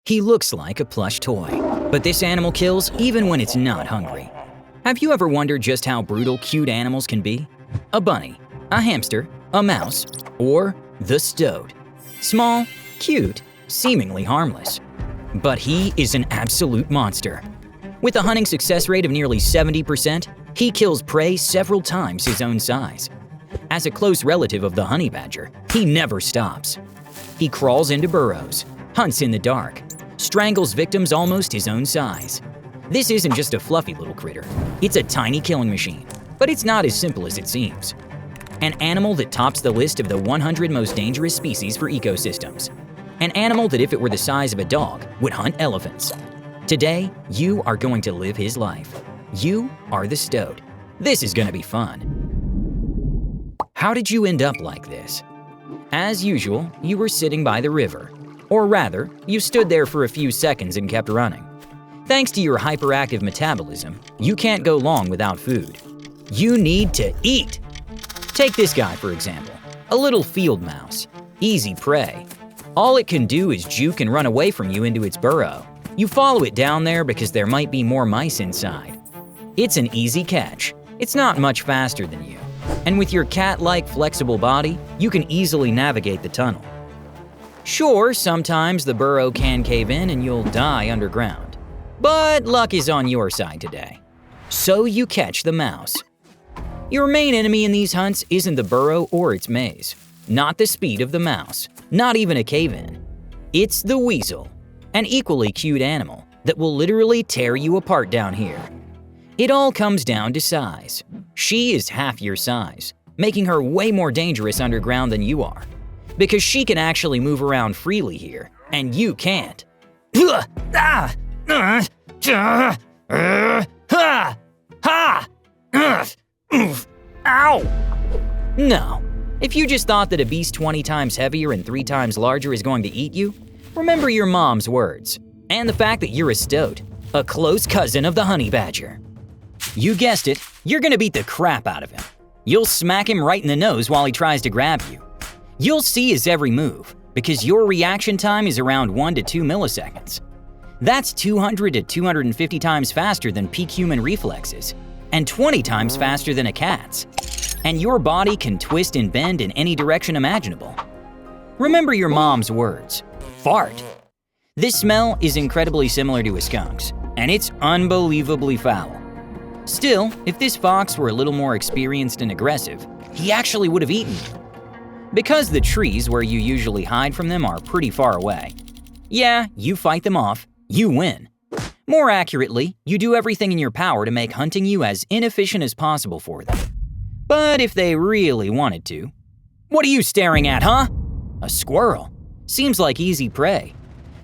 He looks like a plush toy, but this animal kills even when it's not hungry. Have you ever wondered just how brutal cute animals can be? A bunny, a hamster, a mouse, or the stoat. Small, cute, seemingly harmless. But he is an absolute monster. With a hunting success rate of nearly 70%, he kills prey several times his own size. As a close relative of the honey badger, he never stops. He crawls into burrows, hunts in the dark, strangles victims almost his own size. This isn't just a fluffy little critter, it's a tiny killing machine, but it's not as simple as it seems. An animal that tops the list of the 100 most dangerous species for ecosystems. An animal that if it were the size of a dog, would hunt elephants. Today, you are going to live his life. You are the stoat. This is gonna be fun. How did you end up like this? As usual, you were sitting by the river. Or rather, you stood there for a few seconds and kept running. Thanks to your hyperactive metabolism, you can't go long without food. You need to eat! Take this guy, for example, a little field mouse. Easy prey. All it can do is juke and run away from you into its burrow. You follow it down there because there might be more mice inside. It's an easy catch. It's not much faster than you. And with your cat-like flexible body, you can easily navigate the tunnel. Sure, sometimes the burrow can cave in and you'll die underground. But luck is on your side today. So you catch the mouse. Your main enemy in these hunts isn't the burrow or its maze. Not the speed of the mouse. Not even a cave-in. It's the weasel, an equally cute animal that will literally tear you apart down here. It all comes down to size. She is half your size, making her way more dangerous underground than you are. Because she can actually move around freely here, and you can't. Ow! No. If you just thought that a beast 20 times heavier and 3 times larger is going to eat you, remember your mom's words, and the fact that you're a stoat, a close cousin of the honey badger. You guessed it, you're gonna beat the crap out of him. You'll smack him right in the nose while he tries to grab you. You'll see his every move, because your reaction time is around 1 to 2 milliseconds. That's 200 to 250 times faster than peak human reflexes, and 20 times faster than a cat's. And your body can twist and bend in any direction imaginable. Remember your mom's words, fart. This smell is incredibly similar to a skunk's, and it's unbelievably foul. Still, if this fox were a little more experienced and aggressive, he actually would have eaten you. Because the trees where you usually hide from them are pretty far away. Yeah, you fight them off, you win. More accurately, you do everything in your power to make hunting you as inefficient as possible for them. But if they really wanted to… What are you staring at, huh? A squirrel. Seems like easy prey.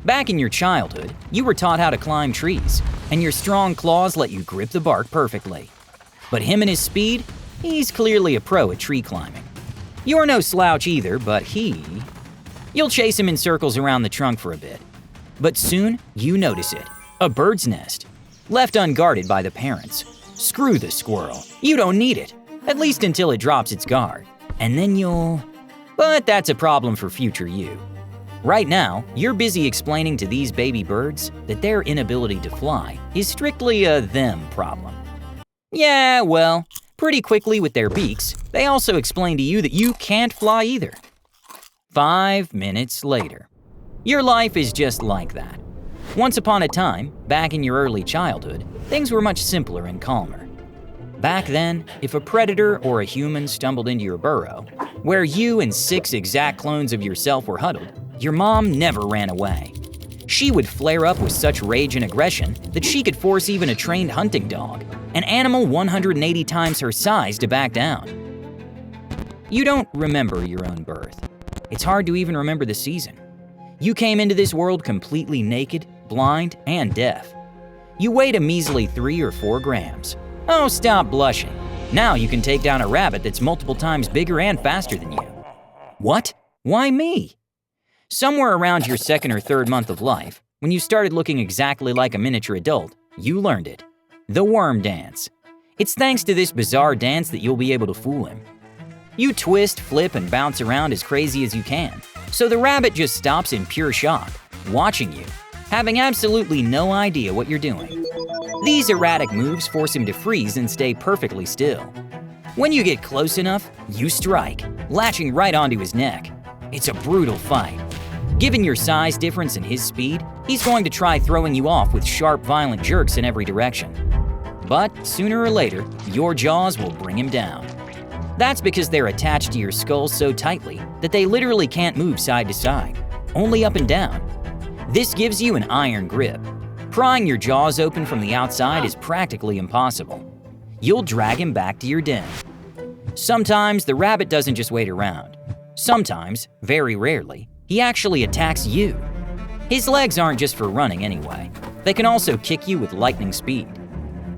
Back in your childhood, you were taught how to climb trees, and your strong claws let you grip the bark perfectly. But him and his speed, he's clearly a pro at tree climbing. You're no slouch either, but you'll chase him in circles around the trunk for a bit. But soon, you notice it. A bird's nest. Left unguarded by the parents. Screw the squirrel. You don't need it. At least until it drops its guard. And then you'll… But that's a problem for future you. Right now, you're busy explaining to these baby birds that their inability to fly is strictly a them problem. Yeah, well, pretty quickly with their beaks, they also explain to you that you can't fly either. 5 minutes later. Your life is just like that. Once upon a time, back in your early childhood, things were much simpler and calmer. Back then, if a predator or a human stumbled into your burrow, where you and 6 exact clones of yourself were huddled, your mom never ran away. She would flare up with such rage and aggression that she could force even a trained hunting dog, an animal 180 times her size, to back down. You don't remember your own birth. It's hard to even remember the season. You came into this world completely naked, blind, and deaf. You weighed a measly 3 or 4 grams. Oh, stop blushing. Now you can take down a rabbit that's multiple times bigger and faster than you. What? Why me? Somewhere around your 2nd or 3rd month of life, when you started looking exactly like a miniature adult, you learned it. The worm dance. It's thanks to this bizarre dance that you'll be able to fool him. You twist, flip, and bounce around as crazy as you can, so the rabbit just stops in pure shock, watching you. having absolutely no idea what you're doing. These erratic moves force him to freeze and stay perfectly still. When you get close enough, you strike, latching right onto his neck. It's a brutal fight. Given your size difference and his speed, he's going to try throwing you off with sharp, violent jerks in every direction. But sooner or later, your jaws will bring him down. That's because they're attached to your skull so tightly that they literally can't move side to side, only up and down. This gives you an iron grip. Prying your jaws open from the outside is practically impossible. You'll drag him back to your den. Sometimes the rabbit doesn't just wait around. Sometimes, very rarely, he actually attacks you. His legs aren't just for running anyway. They can also kick you with lightning speed.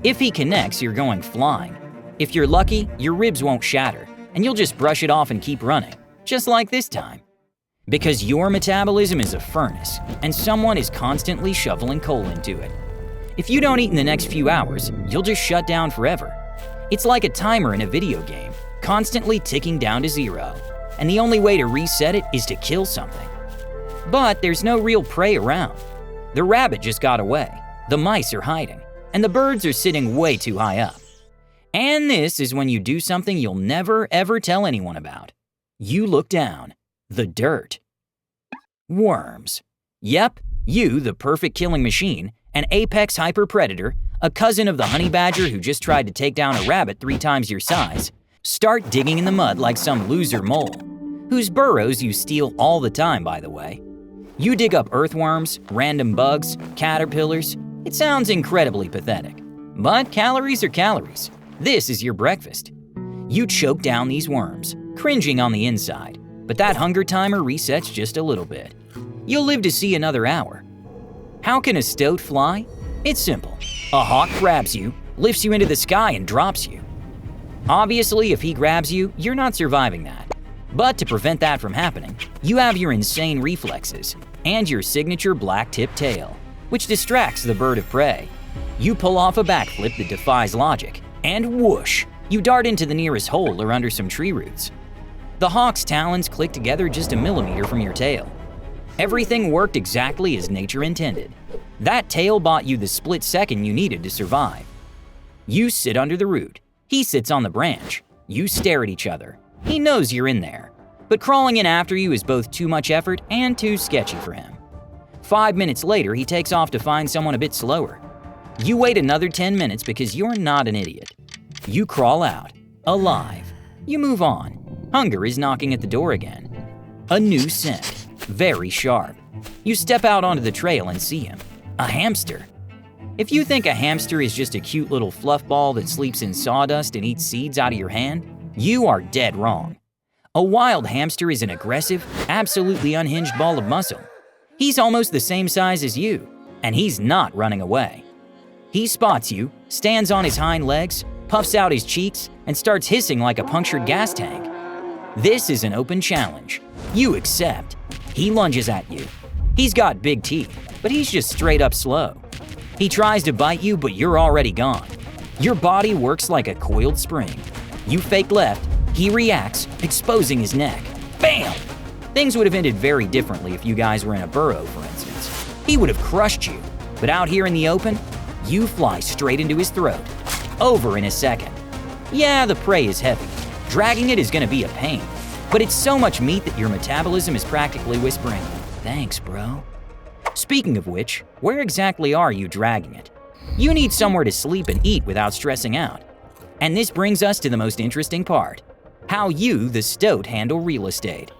If he connects, you're going flying. If you're lucky, your ribs won't shatter, and you'll just brush it off and keep running, just like this time. Because your metabolism is a furnace, and someone is constantly shoveling coal into it. If you don't eat in the next few hours, you'll just shut down forever. It's like a timer in a video game, constantly ticking down to zero, and the only way to reset it is to kill something. But there's no real prey around. The rabbit just got away, the mice are hiding, and the birds are sitting way too high up. And this is when you do something you'll never ever tell anyone about. You look down. The dirt. Worms. Yep, you, the perfect killing machine, an apex hyper-predator, a cousin of the honey badger who just tried to take down a rabbit 3 times your size, start digging in the mud like some loser mole, whose burrows you steal all the time, by the way. You dig up earthworms, random bugs, caterpillars. It sounds incredibly pathetic. But calories are calories. This is your breakfast. You choke down these worms, cringing on the inside, but that hunger timer resets just a little bit. You'll live to see another hour. How can a stoat fly? It's simple. A hawk grabs you, lifts you into the sky, and drops you. Obviously, if he grabs you, you're not surviving that. But to prevent that from happening, you have your insane reflexes and your signature black-tipped tail, which distracts the bird of prey. You pull off a backflip that defies logic, and whoosh, you dart into the nearest hole or under some tree roots. The hawk's talons click together just a millimeter from your tail. Everything worked exactly as nature intended. That tail bought you the split second you needed to survive. You sit under the root. He sits on the branch. You stare at each other. He knows you're in there. But crawling in after you is both too much effort and too sketchy for him. 5 minutes later, he takes off to find someone a bit slower. You wait another 10 minutes because you're not an idiot. You crawl out, alive. You move on. Hunger is knocking at the door again. A new scent, very sharp. You step out onto the trail and see him. A hamster. If you think a hamster is just a cute little fluff ball that sleeps in sawdust and eats seeds out of your hand, you are dead wrong. A wild hamster is an aggressive, absolutely unhinged ball of muscle. He's almost the same size as you, and he's not running away. He spots you, stands on his hind legs, puffs out his cheeks, and starts hissing like a punctured gas tank. This is an open challenge. You accept. He lunges at you. He's got big teeth, but he's just straight up slow. He tries to bite you, but you're already gone. Your body works like a coiled spring. You fake left, he reacts, exposing his neck. Bam! Things would have ended very differently if you guys were in a burrow, for instance. He would have crushed you, but out here in the open, you fly straight into his throat. Over in a second. Yeah, the prey is heavy. Dragging it is gonna be a pain, but it's so much meat that your metabolism is practically whispering, "Thanks, bro." Speaking of which, where exactly are you dragging it? You need somewhere to sleep and eat without stressing out. And this brings us to the most interesting part. How you, the stoat, handle real estate.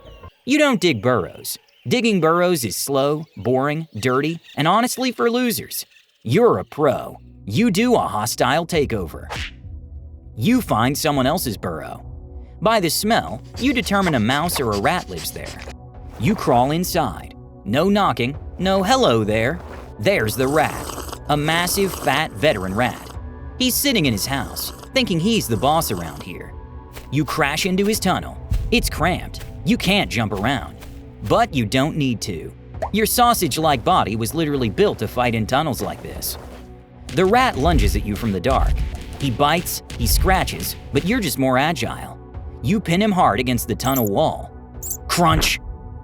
You don't dig burrows. Digging burrows is slow, boring, dirty, and honestly for losers. You're a pro. You do a hostile takeover. You find someone else's burrow. By the smell, you determine a mouse or a rat lives there. You crawl inside. No knocking, no hello there. There's the rat, a massive, fat veteran rat. He's sitting in his house, thinking he's the boss around here. You crash into his tunnel. It's cramped. You can't jump around. But you don't need to. Your sausage-like body was literally built to fight in tunnels like this. The rat lunges at you from the dark. He bites, he scratches, but you're just more agile. You pin him hard against the tunnel wall. Crunch!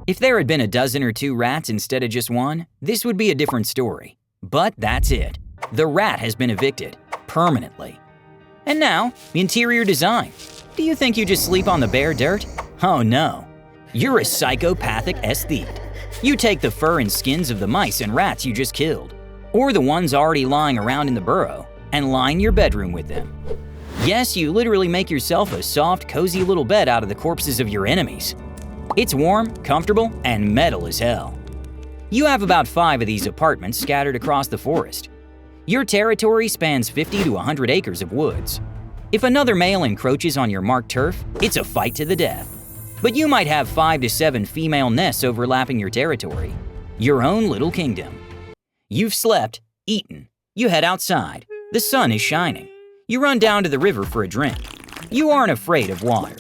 If there had been a dozen or two rats instead of just one, this would be a different story. But that's it. The rat has been evicted, permanently. And now, interior design. Do you think you just sleep on the bare dirt? Oh no. You're a psychopathic aesthete. You take the fur and skins of the mice and rats you just killed, or the ones already lying around in the burrow, and line your bedroom with them. Yes, you literally make yourself a soft, cozy little bed out of the corpses of your enemies. It's warm, comfortable, and metal as hell. You have about 5 of these apartments scattered across the forest. Your territory spans 50 to 100 acres of woods. If another male encroaches on your marked turf, it's a fight to the death. But you might have 5 to 7 female nests overlapping your territory. Your own little kingdom. You've slept, eaten. You head outside. The sun is shining. You run down to the river for a drink. You aren't afraid of water.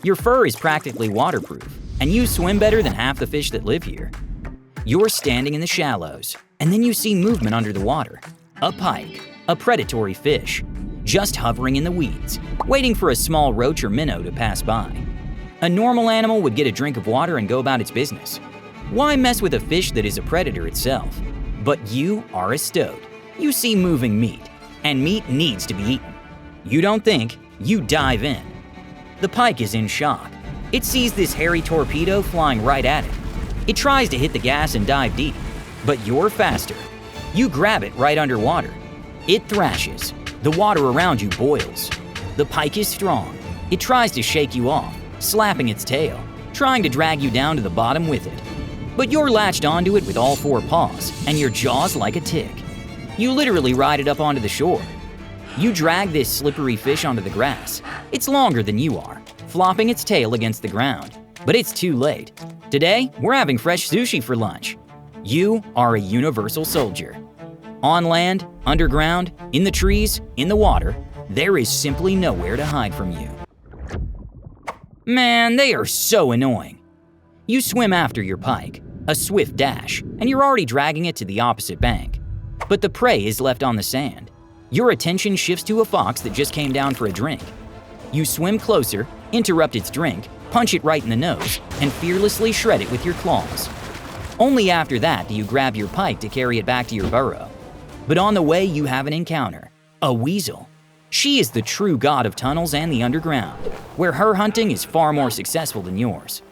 Your fur is practically waterproof, and you swim better than half the fish that live here. You're standing in the shallows, and then you see movement under the water. A pike, a predatory fish, just hovering in the weeds, waiting for a small roach or minnow to pass by. A normal animal would get a drink of water and go about its business. Why mess with a fish that is a predator itself? But you are a stoat. You see moving meat, and meat needs to be eaten. You don't think, you dive in. The pike is in shock. It sees this hairy torpedo flying right at it. It tries to hit the gas and dive deep, but you're faster. You grab it right underwater. It thrashes. The water around you boils. The pike is strong. It tries to shake you off, slapping its tail, trying to drag you down to the bottom with it. But you're latched onto it with all 4 paws, and your jaw's like a tick. You literally ride it up onto the shore. You drag this slippery fish onto the grass. It's longer than you are, flopping its tail against the ground. But it's too late. Today, we're having fresh sushi for lunch. You are a universal soldier. On land, underground, in the trees, in the water, there is simply nowhere to hide from you. Man, they are so annoying. You swim after your pike, a swift dash, and you're already dragging it to the opposite bank. But the prey is left on the sand. Your attention shifts to a fox that just came down for a drink. You swim closer, interrupt its drink, punch it right in the nose, and fearlessly shred it with your claws. Only after that do you grab your pike to carry it back to your burrow. But on the way you have an encounter, a weasel. She is the true god of tunnels and the underground, where her hunting is far more successful than yours.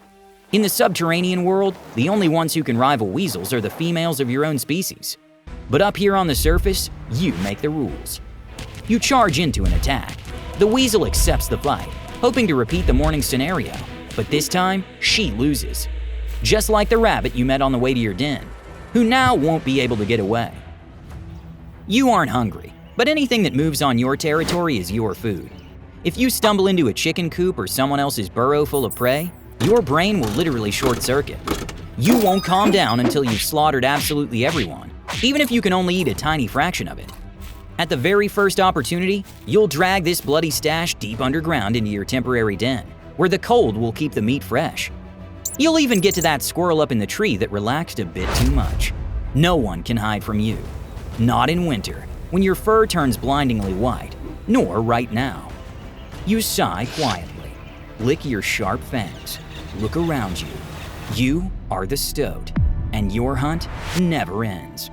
In the subterranean world, the only ones who can rival weasels are the females of your own species. But up here on the surface, you make the rules. You charge into an attack. The weasel accepts the fight, hoping to repeat the morning scenario, but this time, she loses. Just like the rabbit you met on the way to your den, who now won't be able to get away. You aren't hungry, but anything that moves on your territory is your food. If you stumble into a chicken coop or someone else's burrow full of prey, your brain will literally short-circuit. You won't calm down until you've slaughtered absolutely everyone, even if you can only eat a tiny fraction of it. At the very first opportunity, you'll drag this bloody stash deep underground into your temporary den, where the cold will keep the meat fresh. You'll even get to that squirrel up in the tree that relaxed a bit too much. No one can hide from you. Not in winter, when your fur turns blindingly white, nor right now. You sigh quietly, lick your sharp fangs, look around you. You are the stoat, and your hunt never ends.